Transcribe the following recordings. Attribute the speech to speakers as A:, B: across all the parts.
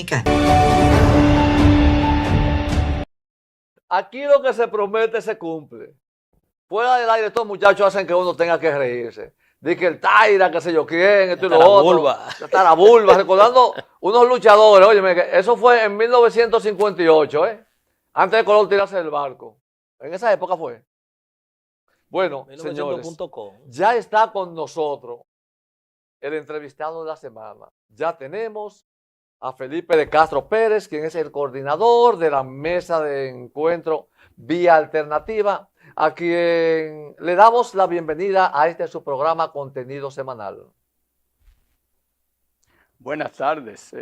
A: Dominicana.
B: Aquí lo que se promete se cumple. Fuera del aire, estos muchachos hacen que uno tenga que reírse. Dice que el Taira, que sé yo quién, esto y lo otro. La Tarabulba, recordando unos luchadores. Oye, eso fue en 1958, antes de Colón tirarse del barco. En esa época fue. Bueno, señores, ya está con nosotros el entrevistado de la semana. Ya tenemos a Felipe de Castro Pérez, quien es el coordinador de la mesa de encuentro Vía Alternativa, a quien le damos la bienvenida a este su programa Contenido Semanal.
C: Buenas tardes,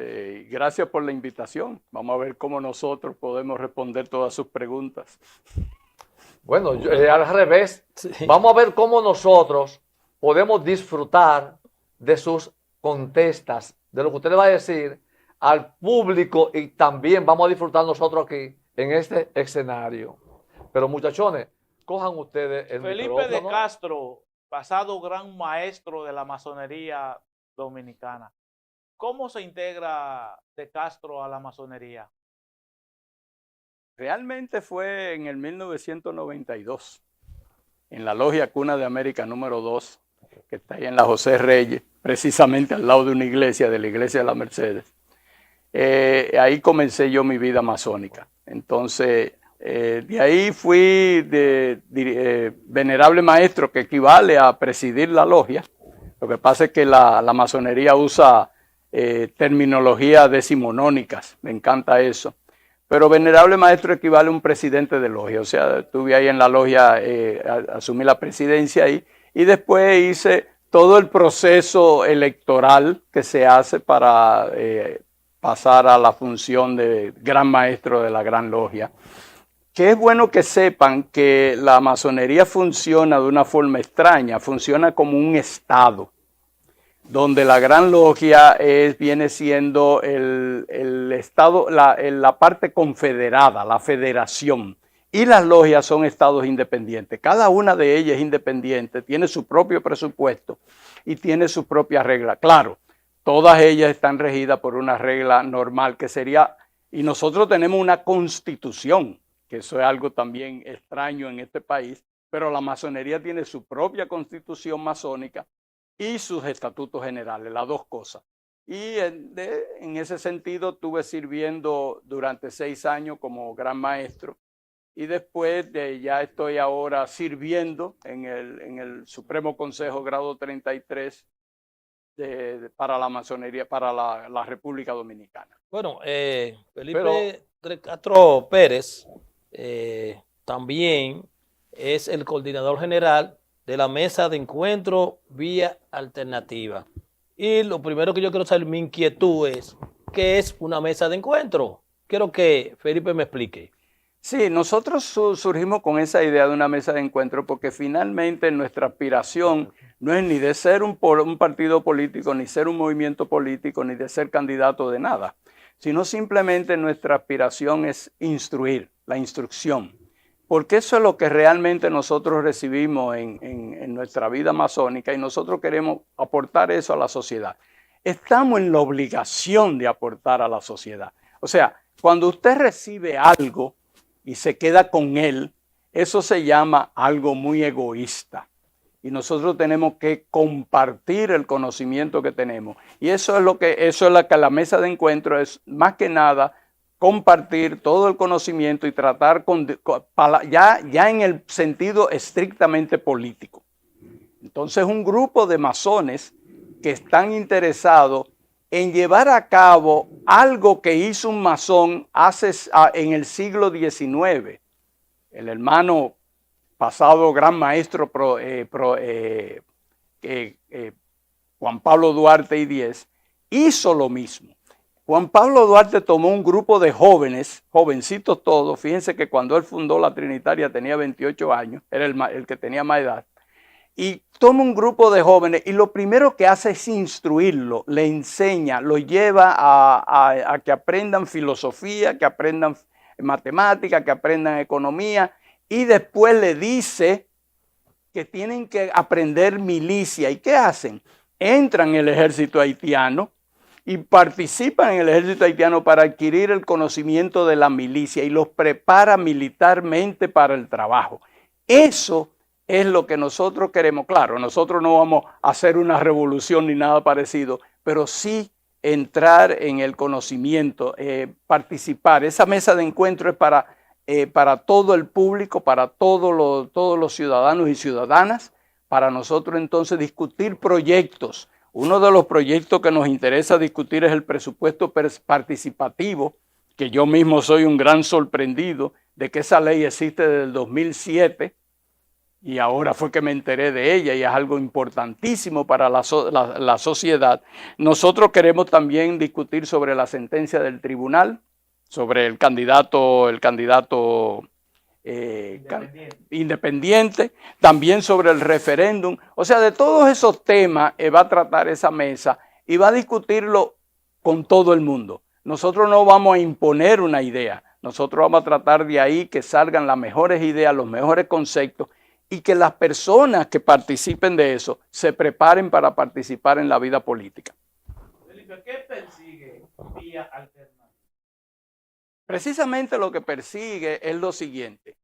C: gracias por la invitación. Vamos a ver cómo nosotros podemos responder todas sus preguntas.
B: Bueno, al revés, sí. Vamos a ver cómo nosotros podemos disfrutar de sus contestas, de lo que usted le va a decir al público, y también vamos a disfrutar nosotros aquí en este escenario. Pero muchachones, cojan ustedes el micrófono.
D: Felipe de Castro, pasado gran maestro de la masonería dominicana. ¿Cómo se integra de Castro a la masonería?
C: Realmente fue en el 1992, en la Logia Cuna de América número 2, que está ahí en la José Reyes, precisamente al lado de una iglesia, de la iglesia de la Mercedes. Ahí comencé yo mi vida masónica. Entonces, de ahí fui venerable maestro, que equivale a presidir la logia. Lo que pasa es que la masonería usa terminología decimonónicas, me encanta eso. Pero venerable maestro equivale a un presidente de logia. O sea, estuve ahí en la logia, asumí la presidencia ahí, y después hice todo el proceso electoral que se hace para pasar a la función de gran maestro de la gran logia. Que es bueno que sepan que la masonería funciona de una forma extraña, funciona como un estado, donde la gran logia viene siendo el estado, la parte confederada, la federación, y las logias son estados independientes. Cada una de ellas es independiente, tiene su propio presupuesto y tiene su propia regla. Claro, todas ellas están regidas por una regla normal que sería, y nosotros tenemos una constitución, que eso es algo también extraño en este país, pero la masonería tiene su propia constitución masónica y sus estatutos generales, las dos cosas. Y en ese sentido estuve sirviendo durante 6 años como gran maestro, y después ya estoy ahora sirviendo en el Supremo Consejo Grado 33 para la masonería, para la República Dominicana.
E: Bueno, Felipe de Castro Pérez también es el coordinador general de la mesa de encuentro Vía Alternativa. Y lo primero que yo quiero saber, mi inquietud es, ¿qué es una mesa de encuentro? Quiero que Felipe me explique.
C: Sí, nosotros surgimos con esa idea de una mesa de encuentro porque finalmente nuestra aspiración no es ni de ser un partido político, ni ser un movimiento político, ni de ser candidato de nada, sino simplemente nuestra aspiración es instruir, la instrucción. Porque eso es lo que realmente nosotros recibimos en nuestra vida masónica, y nosotros queremos aportar eso a la sociedad. Estamos en la obligación de aportar a la sociedad. O sea, cuando usted recibe algo y se queda con él, eso se llama algo muy egoísta. Y nosotros tenemos que compartir el conocimiento que tenemos. Y eso es lo que la mesa de encuentro es, más que nada, compartir todo el conocimiento y tratar ya en el sentido estrictamente político. Entonces, un grupo de masones que están interesados en llevar a cabo algo que hizo un masón en el siglo XIX. El hermano pasado gran maestro Juan Pablo Duarte y Díez hizo lo mismo. Juan Pablo Duarte tomó un grupo de jóvenes, jovencitos todos. Fíjense que cuando él fundó la Trinitaria tenía 28 años, era el que tenía más edad. Y toma un grupo de jóvenes y lo primero que hace es instruirlo, le enseña, lo lleva a que aprendan filosofía, que aprendan matemática, que aprendan economía, y después le dice que tienen que aprender milicia. ¿Y qué hacen? Entran en el ejército haitiano y participan en el ejército haitiano para adquirir el conocimiento de la milicia y los prepara militarmente para el trabajo. Eso es lo que nosotros queremos. Claro, nosotros no vamos a hacer una revolución ni nada parecido, pero sí entrar en el conocimiento, participar. Esa mesa de encuentro es para todo el público, para todos los ciudadanos y ciudadanas, para nosotros entonces discutir proyectos. Uno de los proyectos que nos interesa discutir es el presupuesto participativo, que yo mismo soy un gran sorprendido de que esa ley existe desde el 2007 y ahora fue que me enteré de ella y es algo importantísimo para la sociedad. Nosotros queremos también discutir sobre la sentencia del tribunal, sobre el candidato independiente, también sobre el referéndum. O sea, de todos esos temas va a tratar esa mesa y va a discutirlo con todo el mundo. Nosotros no vamos a imponer una idea, nosotros vamos a tratar de ahí que salgan las mejores ideas, los mejores conceptos y que las personas que participen de eso se preparen para participar en la vida política.
D: Felipe, ¿qué persigue Vía Alternativa?
C: Precisamente lo que persigue es lo siguiente.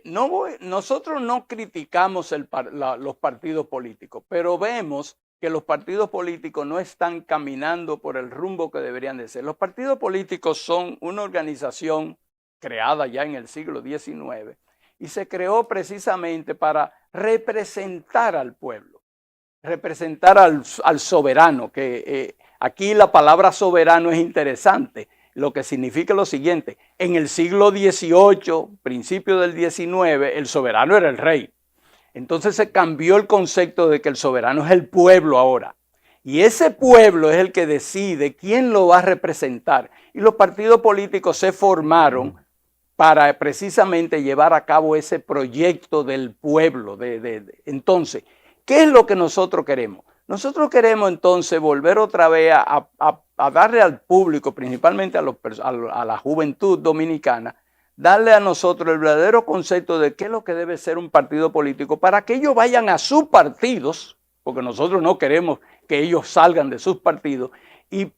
C: Nosotros no criticamos los partidos políticos, pero vemos que los partidos políticos no están caminando por el rumbo que deberían de ser. Los partidos políticos son una organización creada ya en el siglo XIX y se creó precisamente para representar al pueblo, representar al soberano, que aquí la palabra soberano es interesante. Lo que significa lo siguiente: en el siglo XVIII, principio del XIX, el soberano era el rey. Entonces se cambió el concepto de que el soberano es el pueblo ahora. Y ese pueblo es el que decide quién lo va a representar. Y los partidos políticos se formaron para precisamente llevar a cabo ese proyecto del pueblo. Entonces, ¿qué es lo que nosotros queremos? Nosotros queremos entonces volver otra vez a darle al público, principalmente a la juventud dominicana, darle a nosotros el verdadero concepto de qué es lo que debe ser un partido político para que ellos vayan a sus partidos, porque nosotros no queremos que ellos salgan de sus partidos y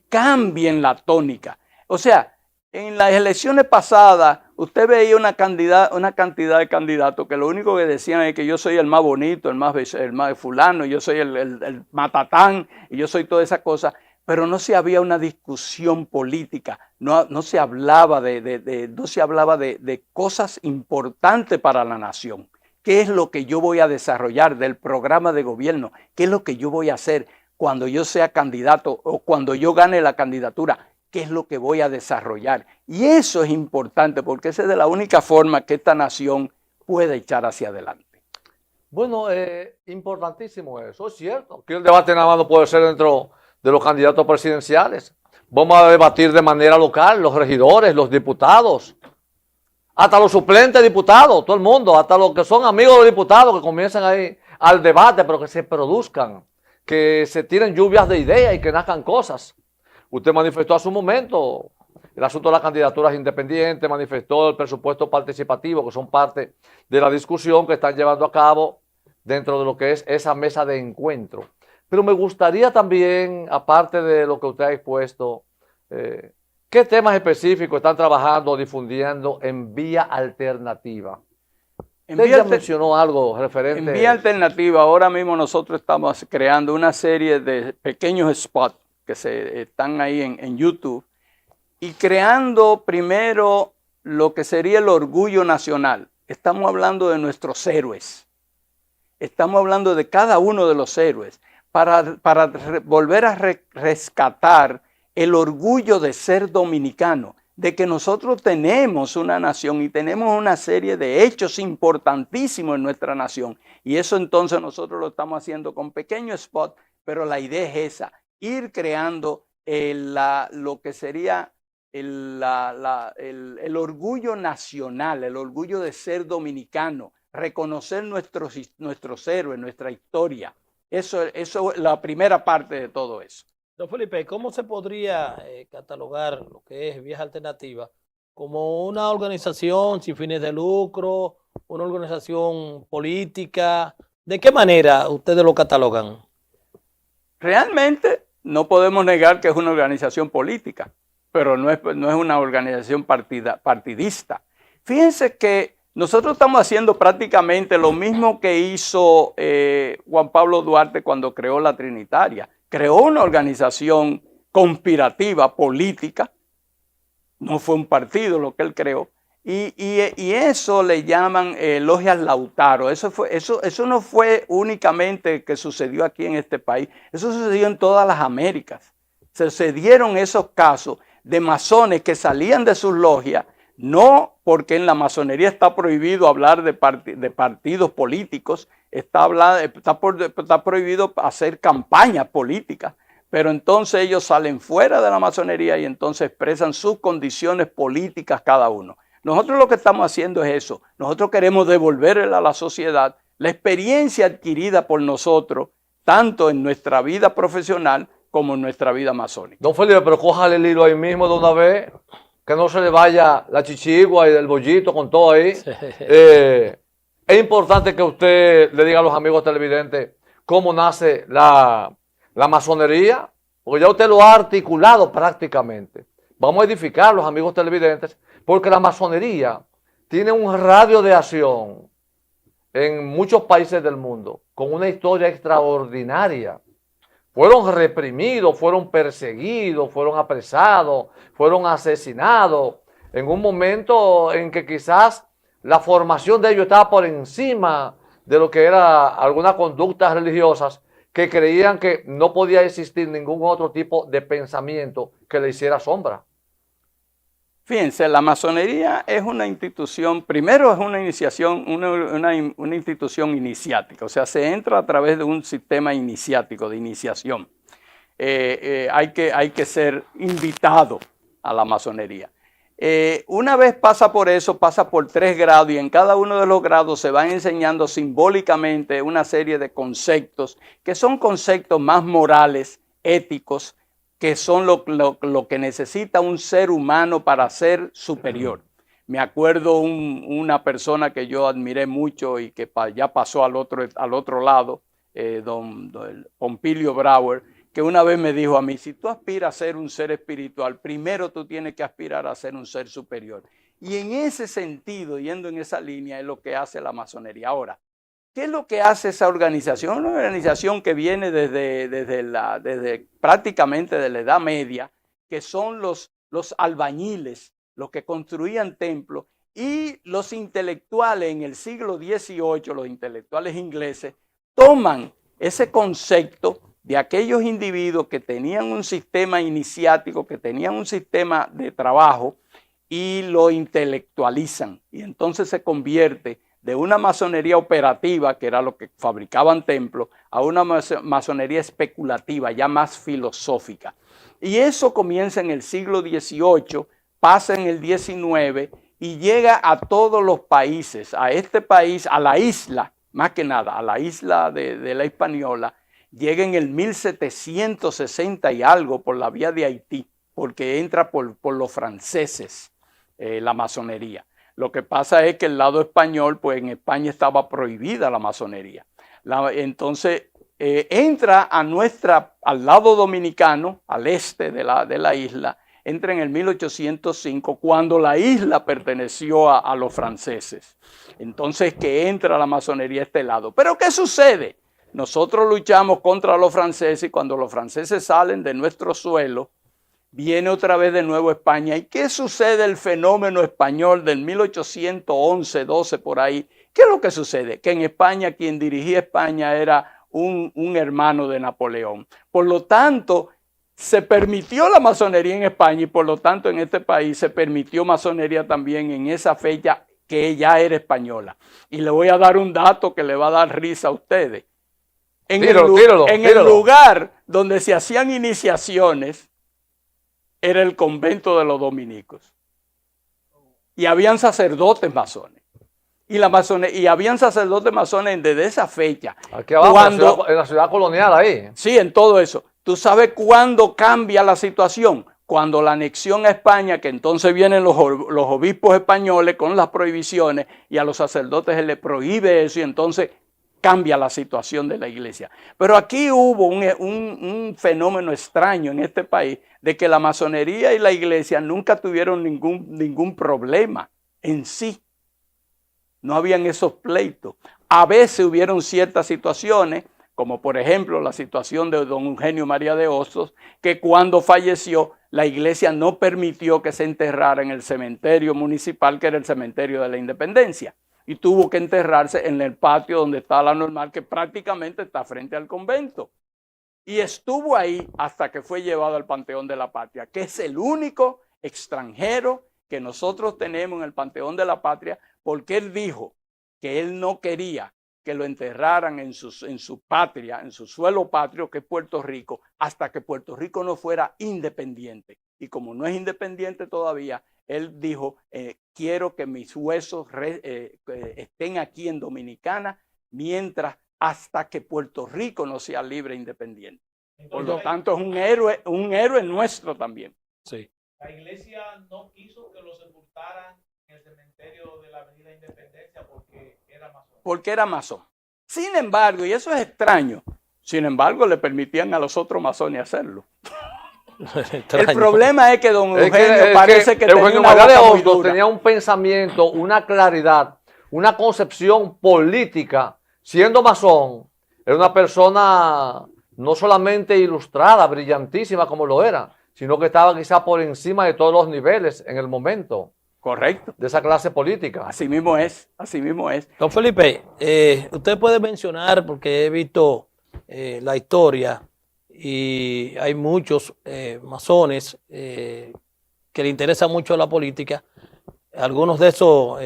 C: cambien la tónica. O sea, en las elecciones pasadas, usted veía una cantidad de candidatos que lo único que decían es que yo soy el más bonito, el más fulano, yo soy el matatán y yo soy toda esa cosa, pero no se había una discusión política, no se hablaba de cosas importantes para la nación. ¿Qué es lo que yo voy a desarrollar del programa de gobierno? ¿Qué es lo que yo voy a hacer cuando yo sea candidato o cuando yo gane la candidatura? ¿Qué es lo que voy a desarrollar? Y eso es importante porque esa es de la única forma que esta nación puede echar hacia adelante.
B: Bueno, importantísimo eso, es cierto. Que el debate nada más no puede ser dentro de los candidatos presidenciales. Vamos a debatir de manera local, los regidores, los diputados, hasta los suplentes diputados, todo el mundo, hasta los que son amigos de los diputados que comiencen ahí al debate, pero que se produzcan, que se tiren lluvias de ideas y que nazcan cosas. Usted manifestó a su momento el asunto de las candidaturas independientes, manifestó el presupuesto participativo, que son parte de la discusión que están llevando a cabo dentro de lo que es esa mesa de encuentro. Pero me gustaría también, aparte de lo que usted ha expuesto, ¿qué temas específicos están trabajando o difundiendo en Vía Alternativa? Usted ya mencionó algo referente.
C: En Vía Alternativa, ahora mismo nosotros estamos creando una serie de pequeños spots que están ahí en YouTube y creando primero lo que sería el orgullo nacional. Estamos hablando de nuestros héroes. Estamos hablando de cada uno de los héroes para volver a rescatar el orgullo de ser dominicano, de que nosotros tenemos una nación y tenemos una serie de hechos importantísimos en nuestra nación. Y eso entonces nosotros lo estamos haciendo con pequeños spots, pero la idea es esa, ir creando lo que sería el orgullo nacional, el orgullo de ser dominicano, reconocer nuestros héroes, nuestra historia. Eso es la primera parte de todo eso.
E: Don Felipe, ¿cómo se podría catalogar lo que es Vías Alternativas como una organización sin fines de lucro, una organización política? ¿De qué manera ustedes lo catalogan?
C: Realmente no podemos negar que es una organización política, pero no es una organización partidista. Fíjense que nosotros estamos haciendo prácticamente lo mismo que hizo Juan Pablo Duarte cuando creó la Trinitaria. Creó una organización conspirativa política, no fue un partido lo que él creó, y eso le llaman logias Lautaro. Eso no fue únicamente que sucedió aquí en este país, eso sucedió en todas las Américas. Se dieron esos casos de masones que salían de sus logias, no porque en la masonería está prohibido hablar de partidos políticos, está prohibido hacer campañas políticas, pero entonces ellos salen fuera de la masonería y entonces expresan sus condiciones políticas cada uno. Nosotros lo que estamos haciendo es eso. Nosotros queremos devolverle a la sociedad la experiencia adquirida por nosotros, tanto en nuestra vida profesional como en nuestra vida masónica.
B: Don Felipe, pero cójale el hilo ahí mismo de una vez, que no se le vaya la chichigua y el bollito con todo ahí.
E: Sí.
B: Es importante que usted le diga a los amigos televidentes cómo nace la masonería, porque ya usted lo ha articulado prácticamente. Vamos a edificar a los amigos televidentes, porque la masonería tiene un radio de acción en muchos países del mundo, con una historia extraordinaria. Fueron reprimidos, fueron perseguidos, fueron apresados, fueron asesinados, en un momento en que quizás la formación de ellos estaba por encima de lo que era algunas conductas religiosas, que creían que no podía existir ningún otro tipo de pensamiento que le hiciera sombra.
C: Fíjense, la masonería es una institución, primero es una iniciación, una institución iniciática, o sea, se entra a través de un sistema iniciático, de iniciación. Hay que ser invitado a la masonería. Una vez pasa por eso, pasa por 3 grados y en cada uno de los grados se van enseñando simbólicamente una serie de conceptos que son conceptos más morales, éticos, que son lo que necesita un ser humano para ser superior. Me acuerdo una persona que yo admiré mucho y que ya pasó al otro lado, don Pompilio Brauer, que una vez me dijo a mí, si tú aspiras a ser un ser espiritual, primero tú tienes que aspirar a ser un ser superior. Y en ese sentido, yendo en esa línea, es lo que hace la masonería. Ahora, ¿qué es lo que hace esa organización? Una organización que viene desde prácticamente de la Edad Media, que son los albañiles, los que construían templos, y los intelectuales en el siglo XVIII, los intelectuales ingleses, toman ese concepto de aquellos individuos que tenían un sistema iniciático, que tenían un sistema de trabajo, y lo intelectualizan. Y entonces se convierte de una masonería operativa, que era lo que fabricaban templos, a una masonería especulativa, ya más filosófica. Y eso comienza en el siglo XVIII, pasa en el XIX y llega a todos los países, a este país, a la isla, más que nada, a la isla de la Hispaniola, llega en el 1760 y algo por la vía de Haití, porque entra por los franceses la masonería. Lo que pasa es que el lado español, pues en España estaba prohibida la masonería. Entonces entra al lado dominicano, al este de la isla, entra en el 1805, cuando la isla perteneció a los franceses. Entonces que entra la masonería a este lado. ¿Pero qué sucede? Nosotros luchamos contra los franceses y cuando los franceses salen de nuestro suelo, viene otra vez de nuevo España. ¿Y qué sucede el fenómeno español del 1811, 12 por ahí? ¿Qué es lo que sucede? Que en España quien dirigía España era un hermano de Napoleón. Por lo tanto, se permitió la masonería en España y por lo tanto en este país se permitió masonería también en esa fecha que ella era española. Y le voy a dar un dato que le va a dar risa a ustedes. En el lugar donde se hacían iniciaciones era el convento de los dominicos. Y habían sacerdotes masones. Y habían sacerdotes masones desde esa fecha.
B: Aquí abajo, en la ciudad colonial ahí.
C: Sí, en todo eso. ¿Tú sabes cuándo cambia la situación? Cuando la anexión a España, que entonces vienen los obispos españoles con las prohibiciones y a los sacerdotes se les prohíbe eso y entonces cambia la situación de la iglesia. Pero aquí hubo un fenómeno extraño en este país de que la masonería y la iglesia nunca tuvieron ningún problema en sí. No habían esos pleitos. A veces hubieron ciertas situaciones, como por ejemplo la situación de don Eugenio María de Hostos, que cuando falleció la iglesia no permitió que se enterrara en el cementerio municipal, que era el cementerio de la Independencia, y tuvo que enterrarse en el patio donde está la Normal, que prácticamente está frente al convento. Y estuvo ahí hasta que fue llevado al Panteón de la Patria, que es el único extranjero que nosotros tenemos en el Panteón de la Patria, porque él dijo que él no quería que lo enterraran en su patria, en su suelo patrio, que es Puerto Rico, hasta que Puerto Rico no fuera independiente. Y como no es independiente todavía, él dijo, quiero que mis huesos estén aquí en Dominicana, hasta que Puerto Rico no sea libre e independiente. Por lo tanto, es un héroe nuestro también.
E: Sí.
D: La iglesia no quiso que lo sepultaran en el cementerio de la Avenida Independencia porque era masón.
C: Porque era masón. Sin embargo, y eso es extraño, sin embargo le permitían a los otros masones hacerlo. El problema es que don Eugenio parece que tenía una
B: boca
C: boca
B: muy dura. Tenía un pensamiento, una claridad, una concepción política. Siendo masón, era una persona no solamente ilustrada, brillantísima como lo era, sino que estaba quizá por encima de todos los niveles en el momento.
C: Correcto.
B: De esa clase política.
C: Así mismo es, así mismo es.
E: Don Felipe, usted puede mencionar, porque he visto la historia y hay muchos masones que le interesa mucho la política, algunos de esos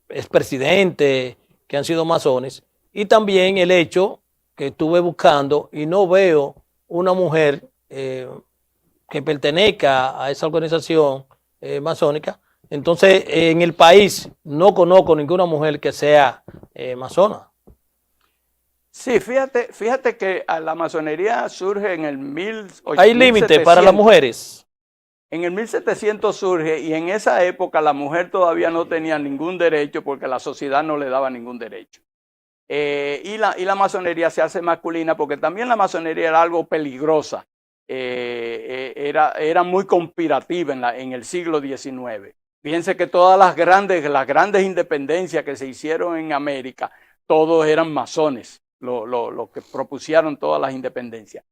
E: expresidentes que han sido masones, y también el hecho que estuve buscando y no veo una mujer que pertenezca a esa organización masónica. Entonces, en el país no conozco ninguna mujer que sea masona.
C: Sí, fíjate que la masonería surge en el 1700.
E: ¿Hay límite para las mujeres?
C: En el 1700 surge y en esa época la mujer todavía no tenía ningún derecho porque la sociedad no le daba ningún derecho. Y la masonería se hace masculina porque también la masonería era algo peligrosa. Era muy conspirativa en el siglo XIX. Fíjense que todas las grandes independencias que se hicieron en América, todos eran masones, los que propusieron todas las independencias.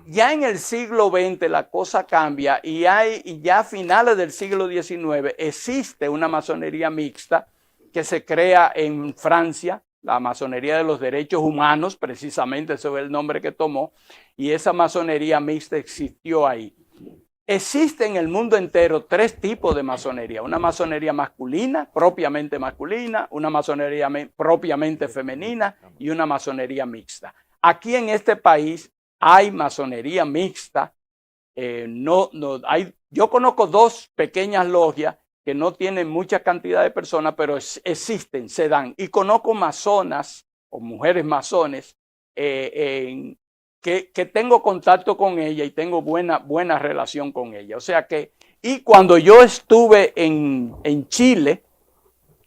C: Ya en el siglo XX la cosa cambia y ya a finales del siglo XIX existe una masonería mixta que se crea en Francia, la masonería de los derechos humanos, precisamente ese fue el nombre que tomó, y esa masonería mixta existió ahí. Existe en el mundo entero 3 tipos de masonería: una masonería masculina, una masonería propiamente femenina y una masonería mixta. Aquí en este país hay masonería mixta. Yo conozco 2 pequeñas logias que no tienen mucha cantidad de personas, pero existen, se dan. Y conozco masonas o mujeres masones que tengo contacto con ella y tengo buena relación con ella. O sea que, y cuando yo estuve en Chile,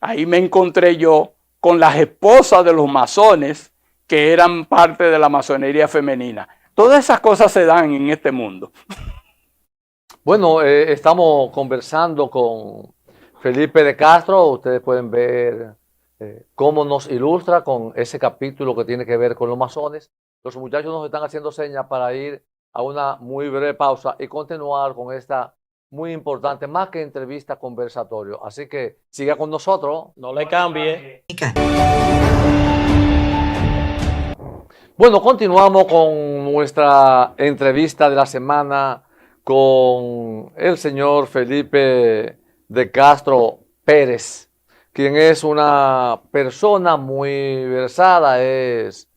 C: ahí me encontré yo con las esposas de los masones que eran parte de la masonería femenina. Todas esas cosas se dan en este mundo.
B: Bueno, estamos conversando con Felipe de Castro. Ustedes pueden ver cómo nos ilustra con ese capítulo que tiene que ver con los masones. Los muchachos nos están haciendo señas para ir a una muy breve pausa y continuar con esta muy importante, más que entrevista, conversatorio. Así que siga con nosotros.
E: No le cambie.
B: Bueno, continuamos con nuestra entrevista de la semana con el señor Felipe de Castro Pérez, quien es una persona muy versada, es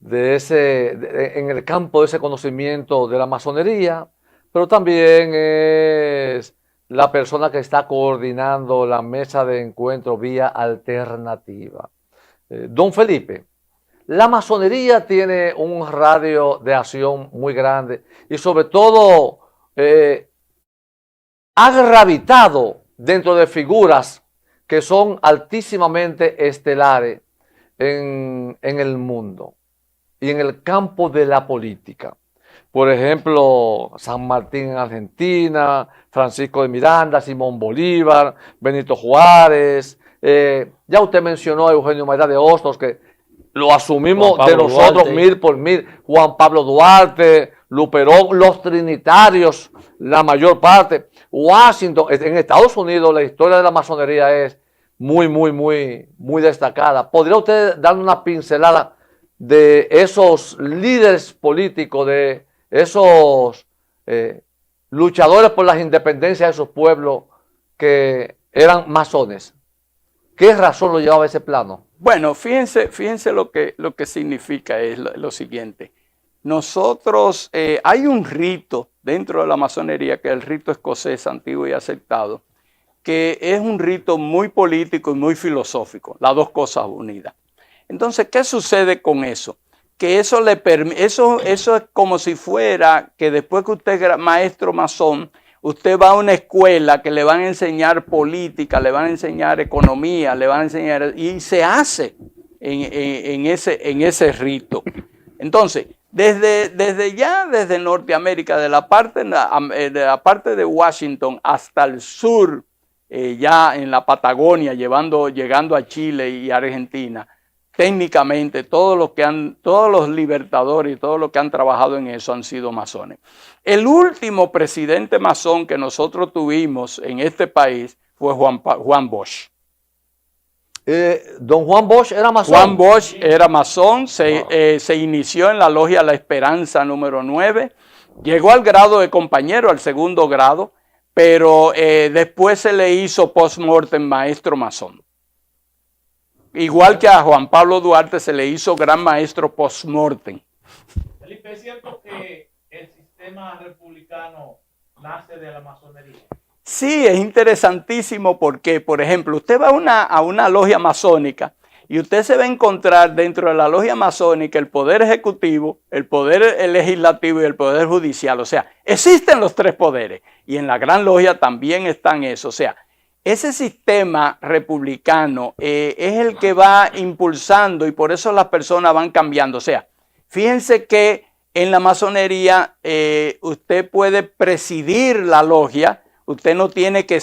B: en el campo de ese conocimiento de la masonería, pero también es la persona que está coordinando la mesa de encuentro Vía Alternativa. Don Felipe, la masonería tiene un radio de acción muy grande y sobre todo ha gravitado dentro de figuras que son altísimamente estelares en el mundo y en el campo de la política. Por ejemplo, San Martín en Argentina, Francisco de Miranda, Simón Bolívar, Benito Juárez. Ya usted mencionó a Eugenio María de Hostos, que lo asumimos de nosotros Duarte, 1000 por 1000. Juan Pablo Duarte, Luperón, los trinitarios, la mayor parte. Washington, en Estados Unidos la historia de la masonería es muy destacada. ¿Podría usted darle una pincelada de esos líderes políticos, de esos luchadores por las independencias de esos pueblos que eran masones? ¿Qué razón lo llevaba a ese plano?
C: Bueno, fíjense lo que significa es lo siguiente. Nosotros, hay un rito dentro de la masonería, que es el rito escocés antiguo y aceptado, que es un rito muy político y muy filosófico, las dos cosas unidas. Entonces, ¿qué sucede con eso? Que eso es como si fuera que después que usted es maestro masón, usted va a una escuela que le van a enseñar política, le van a enseñar economía, le van a enseñar, y se hace en ese rito. Entonces, desde Norteamérica, de la parte de Washington hasta el sur, ya en la Patagonia, llegando a Chile y Argentina, técnicamente todos los libertadores y todos los que han trabajado en eso han sido masones. El último presidente masón que nosotros tuvimos en este país fue Juan Bosch.
B: ¿Don Juan Bosch era masón?
C: Juan Bosch era masón, se inició en la logia La Esperanza número 9, llegó al grado de compañero, al segundo grado, pero después se le hizo post-mortem maestro masón. Igual que a Juan Pablo Duarte se le hizo gran maestro post-mortem.
D: Felipe, ¿es cierto que el sistema republicano nace de la masonería?
C: Sí, es interesantísimo porque, por ejemplo, usted va a una logia masónica y usted se va a encontrar dentro de la logia masónica el poder ejecutivo, el poder legislativo y el poder judicial. O sea, existen los tres poderes y en la gran logia también están eso. O sea, ese sistema republicano es el que va impulsando y por eso las personas van cambiando. O sea, fíjense que en la masonería usted puede presidir la logia, usted no tiene que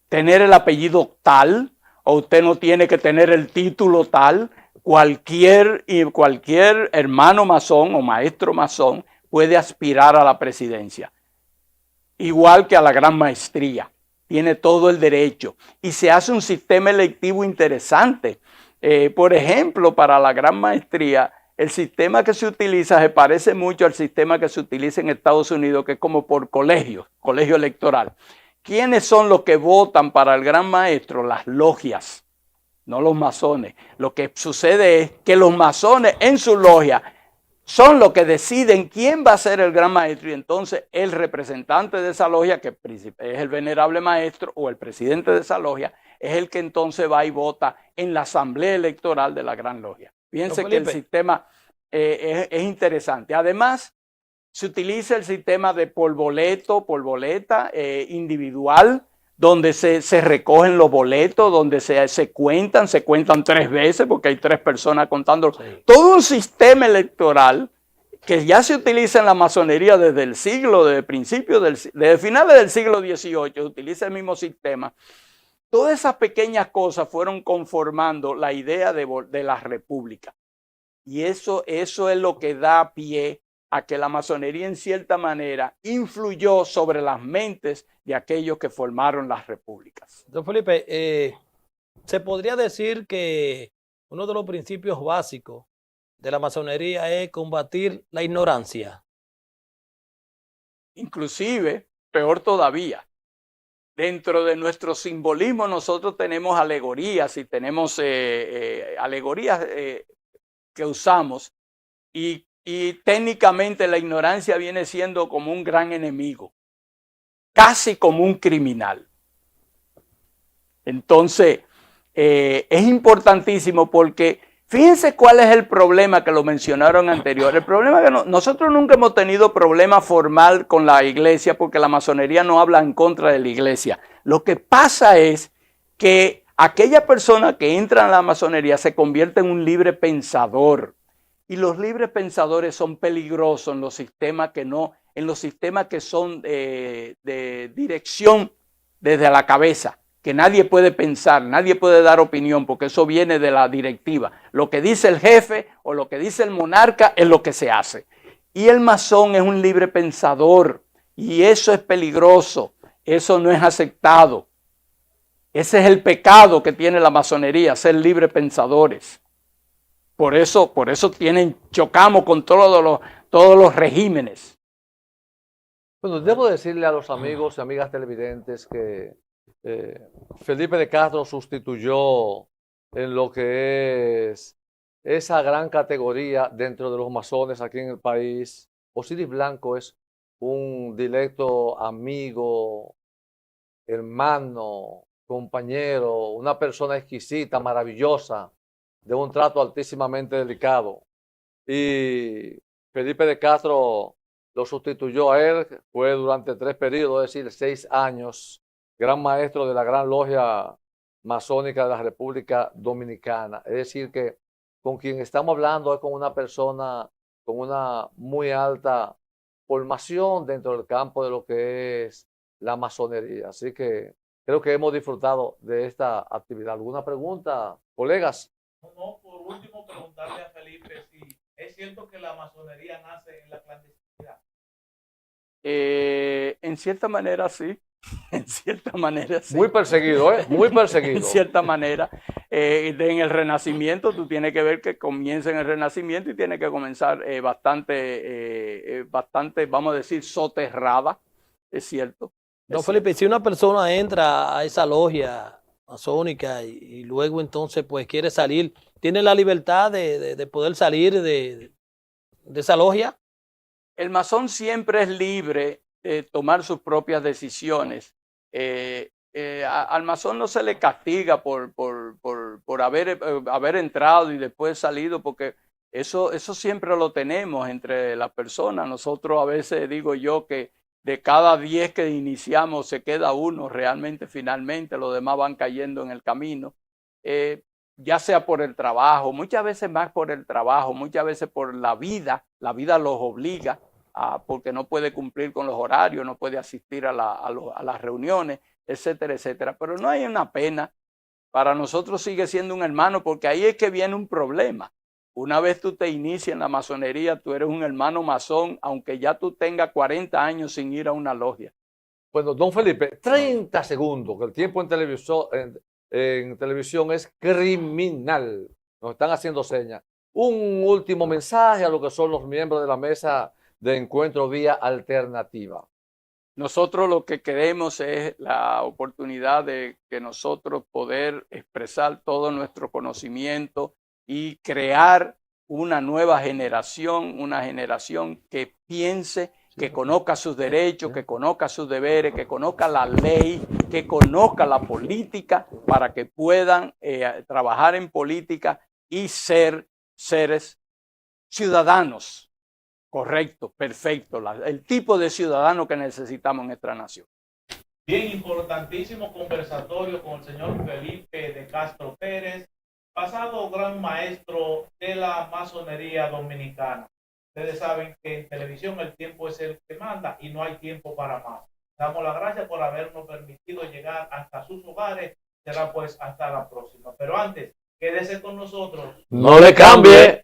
C: tener el apellido tal, o usted no tiene que tener el título tal. Cualquier hermano masón o maestro masón puede aspirar a la presidencia. Igual que a la gran maestría, tiene todo el derecho y se hace un sistema electivo interesante. Por ejemplo, para la gran maestría, el sistema que se utiliza se parece mucho al sistema que se utiliza en Estados Unidos, que es como por colegio electoral. ¿Quiénes son los que votan para el gran maestro? Las logias, no los masones. Lo que sucede es que los masones en su logia son los que deciden quién va a ser el gran maestro y entonces el representante de esa logia, que es el venerable maestro o el presidente de esa logia, es el que entonces va y vota en la asamblea electoral de la gran logia. Fíjense que el sistema es interesante. Además, se utiliza el sistema de polboleta individual, donde se recogen los boletos, donde se cuentan 3 veces, porque hay 3 personas contando. Sí. Todo un sistema electoral que ya se utiliza en la masonería desde finales del siglo XVIII, se utiliza el mismo sistema. Todas esas pequeñas cosas fueron conformando la idea de la república. Y eso es lo que da pie a que la masonería en cierta manera influyó sobre las mentes de aquellos que formaron las repúblicas.
E: Don Felipe, se podría decir que uno de los principios básicos de la masonería es combatir la ignorancia.
C: Inclusive, peor todavía, dentro de nuestro simbolismo nosotros tenemos alegorías y tenemos alegorías que usamos y técnicamente la ignorancia viene siendo como un gran enemigo, casi como un criminal. Entonces, es importantísimo porque fíjense cuál es el problema que lo mencionaron anterior. El problema es que nosotros nunca hemos tenido problema formal con la iglesia porque la masonería no habla en contra de la iglesia. Lo que pasa es que aquella persona que entra en la masonería se convierte en un libre pensador. Y los libres pensadores son peligrosos en los sistemas que son de dirección desde la cabeza, que nadie puede pensar, nadie puede dar opinión, porque eso viene de la directiva. Lo que dice el jefe o lo que dice el monarca es lo que se hace. Y el masón es un libre pensador, y eso es peligroso, eso no es aceptado. Ese es el pecado que tiene la masonería, ser libre pensadores. Por eso chocamos con todos los regímenes.
B: Bueno, debo decirle a los amigos y amigas televidentes que Felipe de Castro sustituyó en lo que es esa gran categoría dentro de los masones aquí en el país. Osiris Blanco es un directo amigo, hermano, compañero, una persona exquisita, maravillosa, de un trato altísimamente delicado. Y Felipe de Castro lo sustituyó a él, fue durante 3 periodos, es decir, 6 años, gran maestro de la Gran Logia Masónica de la República Dominicana. Es decir, que con quien estamos hablando es con una persona con una muy alta formación dentro del campo de lo que es la masonería. Así que creo que hemos disfrutado de esta actividad. ¿Alguna pregunta, colegas?
D: No, por último, preguntarle a Felipe si es cierto que la masonería nace en la clandestinidad.
C: En cierta manera sí, en cierta manera sí.
B: Muy perseguido, ¿eh? Muy perseguido.
C: En cierta manera. En el Renacimiento tú tienes que ver que comienza en el Renacimiento y tiene que comenzar bastante, vamos a decir, soterrada, es cierto.
E: Don Felipe, si una persona entra a esa logia masónica y luego entonces pues quiere salir, ¿tiene la libertad de poder salir de esa logia?
C: El masón siempre es libre de tomar sus propias decisiones. Al masón no se le castiga por haber entrado y después salido, porque eso siempre lo tenemos entre las personas. Nosotros a veces digo yo que de cada 10 que iniciamos se queda uno realmente finalmente, los demás van cayendo en el camino, ya sea por el trabajo, muchas veces más por el trabajo, muchas veces por la vida los obliga, porque no puede cumplir con los horarios, no puede asistir a las reuniones, etcétera, etcétera. Pero no hay una pena, para nosotros sigue siendo un hermano, porque ahí es que viene un problema. Una vez tú te inicias en la masonería, tú eres un hermano masón, aunque ya tú tengas 40 años sin ir a una logia.
B: Bueno, don Felipe, 30 segundos, que el tiempo en televisión es criminal. Nos están haciendo señas. Un último mensaje a lo que son los miembros de la mesa de encuentro vía alternativa.
C: Nosotros lo que queremos es la oportunidad de que nosotros poder expresar todo nuestro conocimiento y crear una nueva generación, una generación que piense, que conozca sus derechos, que conozca sus deberes, que conozca la ley, que conozca la política, para que puedan trabajar en política y ser seres ciudadanos. Correcto, perfecto, el tipo de ciudadano que necesitamos en nuestra nación.
D: Bien, importantísimo conversatorio con el señor Felipe de Castro Pérez, pasado gran maestro de la masonería dominicana. Ustedes saben que en televisión el tiempo es el que manda y no hay tiempo para más. Damos las gracias por habernos permitido llegar hasta sus hogares. Será pues hasta la próxima. Pero antes, quédese con nosotros.
B: No le cambie.